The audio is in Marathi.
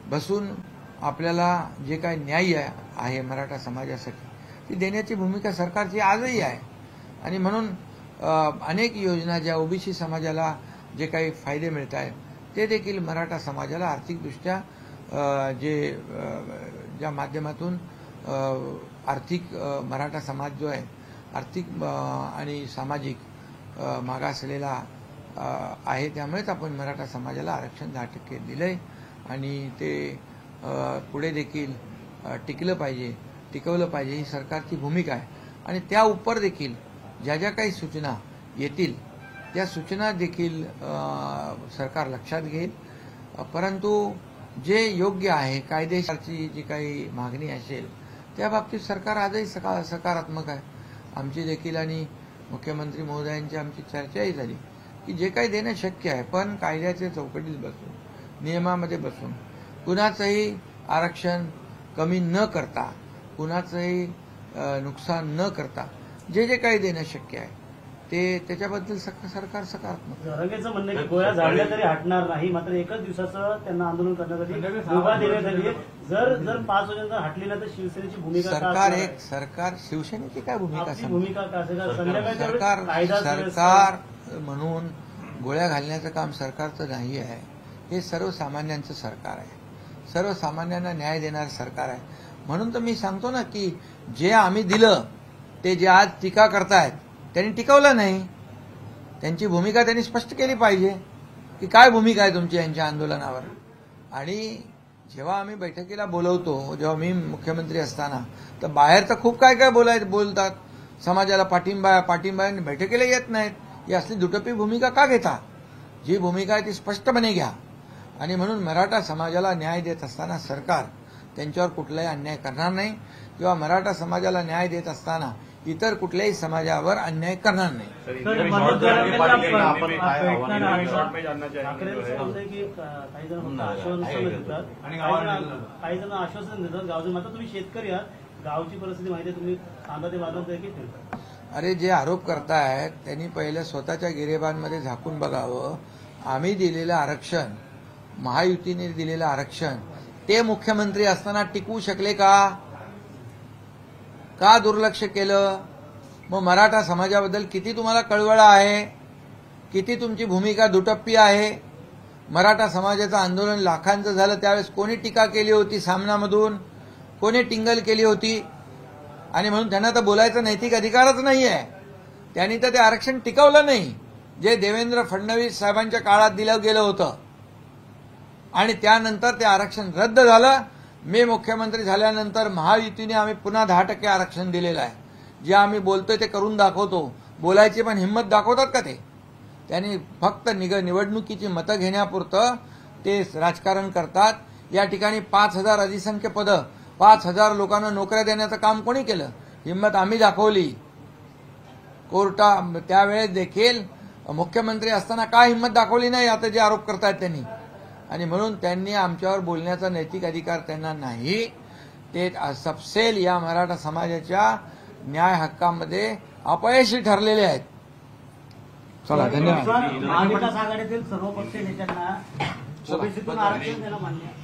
बसून आपल्याला जे काही न्याय आहे मराठा समाजासाठी ती देण्याची भूमिका सरकारची आजही आहे। आणि म्हणून अनेक योजना ज्या ओबीसी समाजाला जे काही फायदे मिळत आहेत ते देखील मराठा समाजाला आर्थिकदृष्ट्या ज्या माध्यमातून आर्थिक मराठा समाज जो आहे आर्थिक आणि सामाजिक मागासलेला आहे, त्यामुळेच आपण मराठा समाजाला आरक्षण 10% दिलंय आणि ते पुढे देखील टिकवलं पाहिजे ही सरकारची भूमिका आहे। आणि त्या उपर देखील ज्या ज्या काही सूचना येतील त्या सूचना देखील सरकार लक्षात घेईल, परंतु जे योग्य आहे कायदेशीरची जी काही मागणी असेल त्या बाबतीत सरकार आजही सकारात्मक आहे। आमची देखील आणि मुख्यमंत्री महोदयांची आमची चर्चाही झाली की जे काही देणं शक्य आहे पण कायद्याच्या चौकटीत बसून नियमामध्ये बसून कुणाचंही आरक्षण कमी न करता कुणाचंही नुकसान न करता जे जे काही देणं शक्य आहे ते त्याच्याबद्दल सरकार सकारात्मक। जरांगेचं म्हणणं आहे की गोळ्या झाडल्या तरी हटणार नाही, मात्र एकच दिवसाचं त्यांना आंदोलन करण्यासाठी मुभा देण्यात आली आहे। जर 5 वाजेनंतर हटली ना तर शिवसेनेची भूमिका सरकार शिवसेनेची काय भूमिका सरकार म्हणून गोळ्या घालण्याचं काम सरकारचं नाही आहे, हे सर्वसामान्यांचं सरकार आहे, सर्वसामान्यांना न्याय देणारं सरकार आहे। म्हणून तर मी सांगतो ना की जे आम्ही दिलं ते जे आज टीका करतायत त्यांनी टिकवलं नाही, त्यांची भूमिका त्यांनी स्पष्ट केली पाहिजे की काय भूमिका आहे तुमची यांच्या आंदोलनावर। आणि जेव्हा आम्ही बैठकीला बोलवतो, जेव्हा मी मुख्यमंत्री असताना तर बाहेर तर खूप काय बोलतात, समाजाला पाठिंबा बैठकीला येत नाहीत, ही असली दुटप्पी भूमिका का घेता? जी भूमिका आहे ती स्पष्टपणे घ्या। आणि म्हणून मराठा समाजाला न्याय देत असताना सरकार त्यांच्यावर कुठलाही अन्याय करणार नाही किंवा मराठा समाजाला न्याय देत असताना इतर कुठल्याही समाजावर अन्याय करणार नाही। काही जण आश्वासन देतात गावचे, मात्र तुम्ही शेतकरी आहात, गावची परिस्थिती माहिती आहे, तुम्ही कांदा ते बाजारात देखील फिरता। अरे जे आरोप करतायत त्यांनी पहिले स्वतःच्या गिरेबांमध्ये झाकून बघावं। आम्ही दिलेलं आरक्षण, महायुतीने दिलेलं आरक्षण ते मुख्यमंत्री असताना टिकवू शकले का दुर्लक्ष केलं? मग मराठा समाजाबद्दल किती तुम्हाला कळवळा आहे, किती तुमची भूमिका दुटप्पी आहे? मराठा समाजाचं आंदोलन लाखांचं झालं त्यावेळेस कोणी टीका केली होती सामनामधून, कोणी टिंगल केली होती? आणि म्हणून त्यांना तर बोलायचा नैतिक अधिकारच नाही आहे। त्यांनी तर ते आरक्षण टिकवलं नाही जे देवेंद्र फडणवीस साहेबांच्या काळात दिलं गेलं होतं, आणि त्यानंतर ते आरक्षण रद्द झालं। मी मुख्यमंत्री झाल्यानंतर महायुतीने आम्ही पुन्हा 10% आरक्षण दिलेलं आहे। जे आम्ही बोलतोय ते करून दाखवतो, बोलायची पण हिंमत दाखवतात का ते? त्यांनी फक्त निवडणुकीची मतं घेण्यापुरतं ते राजकारण करतात। या ठिकाणी 5000 अधिसंख्य पदं, 5000 लोकांना नोकऱ्या देण्याचं काम कोणी केलं? हिंमत आम्ही दाखवली। त्यावेळेस देखील मुख्यमंत्री असताना काय हिंमत दाखवली नाही आता जे आरोप करतायत त्यांनी। आणि म्हणून त्यांनी आमच्यावर बोलण्याचा नैतिक अधिकार त्यांना नाही। ते सपसेल या मराठा समाजाच्या न्याय हक्कामध्ये अपयशी ठरलेले आहेत। चला, धन्यवाद। महाविकास आघाडीतील सर्वपक्षीय नेत्यांना ओबीसीतून आरक्षण देणं मान्य आहे।